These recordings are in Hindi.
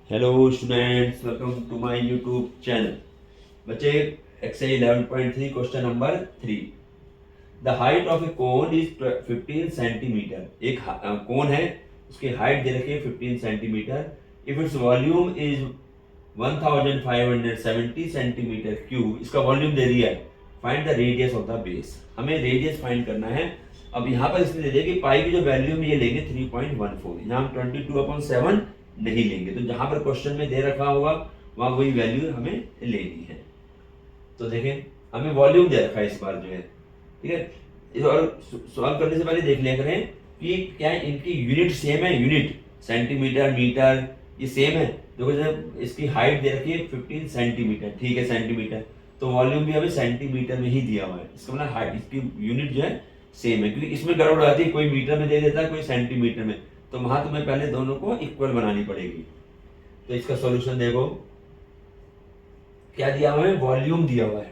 Hello students, welcome to my YouTube channel. बच्चे, exercise 11.3 question number 3। The height of a cone is 15 centimetre. एक कोन है, उसकी हाइट दे रखी है 15 centimetre. If its volume is 1570 centimetre cube, इसका वॉल्यूम दे दिया है। Find the radius of the base. हमें रेडियस फाइंड करना है। अब यहाँ पर इसने दे दिया कि पाई की जो वैल्यू है ये लेंगे 3.14। यहाँ हम 22/7 नहीं लेंगे, तो जहां पर क्वेश्चन में दे रखा होगा वहां वही वैल्यू हमें लेनी है। तो देखें, हमें वॉल्यूम दे रखा है इस बार जो है, ठीक है। और सॉल्व करने से पहले देख लिया करें कि क्या इनकी यूनिट सेम है। यूनिट सेंटीमीटर, मीटर, ये सेम है। देखो जब इसकी हाइट दे रखी है 15 सेंटीमीटर, ठीक है, सेंटीमीटर, तो वॉल्यूम भी हमें सेंटीमीटर में ही दिया हुआ है। इसका मतलब हाइट, इसकी यूनिट जो है सेम है, क्योंकि इसमें गड़बड़ आती है, कोई मीटर में दे देता है, कोई सेंटीमीटर में, तो वहां तुम्हें पहले दोनों को इक्वल बनानी पड़ेगी। तो इसका सॉल्यूशन देखो, क्या दिया हुआ है, वॉल्यूम दिया हुआ है,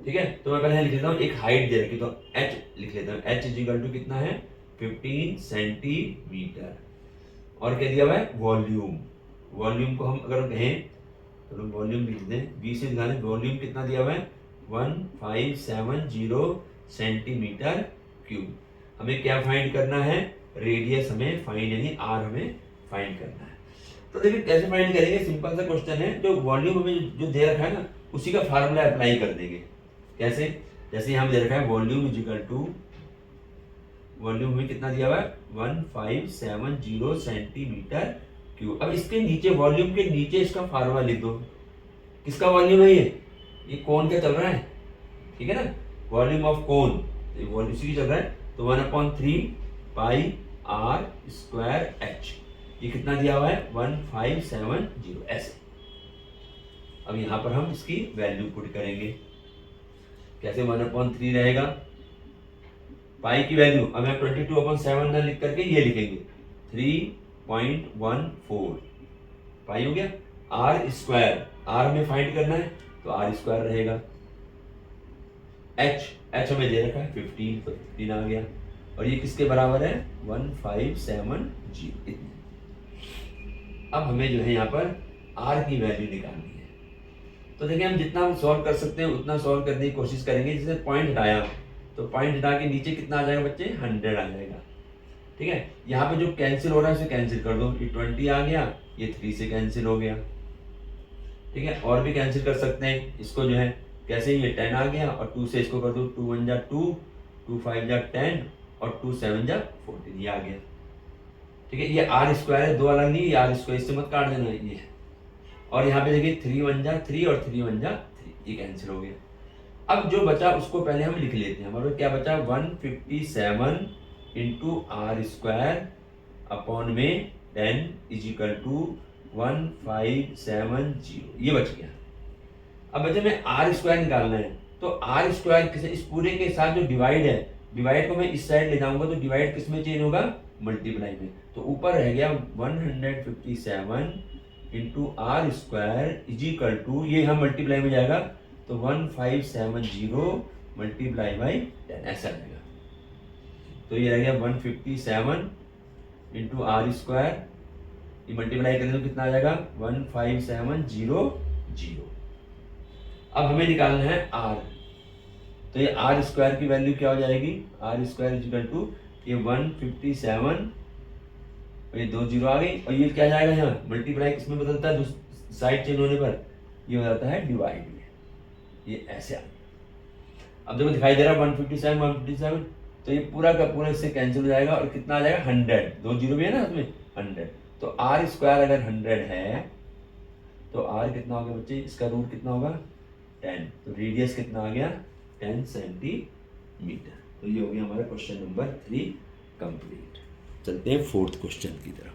ठीक है। तो मैं पहले लिख लेता हूँ, एक हाइट दे रखी, तो h लिख लेता हूँ। h इज इक्वल टू कितना है, 15 सेंटीमीटर। और क्या दिया हुआ है, वॉल्यूम। वॉल्यूम को हम अगर कहें तो वॉल्यूम लिख दें, 20 से दिखा दें, वॉल्यूम कितना दिया हुआ है, 1570 सेंटीमीटर क्यूब। हमें क्या फाइंड करना है, रेडियस हमें फाइंड, यानी आर हमें फाइंड करना है। तो देखिए कैसे फाइंड करेंगे, सिंपल सा क्वेश्चन है। जो वॉल्यूम हमें जो दे रखा है ना, उसी का फार्मूला अप्लाई कर देंगे। कैसे, जैसे यहाँ दे रखा है volume is equal to, volume हमें कितना दिया हुआ है, 1570 सेंटीमीटर क्यूब। अब इसके नीचे, वॉल्यूम के नीचे इसका फार्मूला लिख दो। किसका वॉल्यूम है ये कोन क्या चल रहा है, ठीक है ना, वॉल्यूम ऑफ कोन, वॉल्यूम इसी की चल रहा है। तो 1/3 पाई आर स्क्वायर एच, ये कितना दिया हुआ है, 1570 ऐसे। अब यहां पर हम इसकी वैल्यू पुट करेंगे। कैसे, 1/3 रहेगा, पाई की वैल्यू अब हम 22/7 ना लिख करके ये लिखेंगे 3.14 पाई हो गया। आर स्क्वायर, आर हमें फाइंड करना है, तो आर स्क्वायर रहेगा। एच हमें दे रखा है 15, तो 15 आ गया। और ये किसके बराबर है, 1570 इतने। अब हमें जो है यहाँ पर आर की वैल्यू निकालनी है। तो देखिए, हम जितना हम सॉल्व कर सकते हैं उतना सॉल्व करने की कोशिश करेंगे। जैसे पॉइंट हटाया, तो पॉइंट हटा के नीचे कितना आ जाएगा बच्चे, 100 आ जाएगा, ठीक है। यहाँ पे जो कैंसिल हो रहा है उसे कैंसिल कर दो, ये 20 आ गया, ये 3 से कैंसिल हो गया, ठीक है। और भी कैंसिल कर सकते हैं इसको जो है, कैसे, ये 10 आ गया, और 2 से इसको कर दो, 2 1 जा 2, 2 5 जा 10, और 2 7 जा 14, ये आ गया, ठीक है। ये आर स्क्वायर है, दो अलग नहीं, ये आर स्क्वायर, इससे मत काट देना ये है। और यहाँ पे देखिए 3 1 जा 3 और 3 1 जा 3, ये कैंसिल हो गया। अब जो बचा उसको पहले हम लिख लेते हैं। हमारे क्या बचा, 157 इंटू आर स्क्वायर अपॉन में 10 इज इक्वल टू 1570, ये बच गया। अब बच्चे में आर स्क्वायर निकालना है, तो आर स्क्वायर किस, इस पूरे के साथ जो डिवाइड है, डिवाइड को मैं इस साइड ले जाऊंगा, तो डिवाइड किस में चेंज होगा, मल्टीप्लाई में। तो ऊपर रह गया 157 into R square is equal to, ये हम मल्टीप्लाई में जाएगा, तो 1570 मल्टीप्लाई बाई 10 ऐसा रहेगा। तो ये रह गया 157 इंटू आर स्क्वायर, ये मल्टीप्लाई करें तो कितना आ जाएगा, 1570। अब हमें निकालना है आर, तो ये आर स्क्वायर की वैल्यू क्या हो जाएगी, R square is equal to, ये 157, और ये 2 0 आ गई, और ये क्या जाएगा, यहाँ मल्टीप्लाई किसमें बदलता है, साइड चेंज होने पर ये हो जाता है डिवाइड में, ये ऐसे आ गया। अब देखो दिखाई दे रहा है 157 157, तो ये पूरा का पूरा इससे कैंसिल हो जाएगा, और कितना आ जाएगा, 100, 2 0 भी है ना उसमें, 100। तो आर स्क्वायर अगर 100 है, तो आर कितना हो गया बच्चे, इसका रूट कितना होगा, 10, तो रेडियस कितना आ गया, 10 सेंटीमीटर। तो ये हो गया हमारा क्वेश्चन नंबर 3 कंप्लीट। चलते हैं 4th क्वेश्चन की तरफ।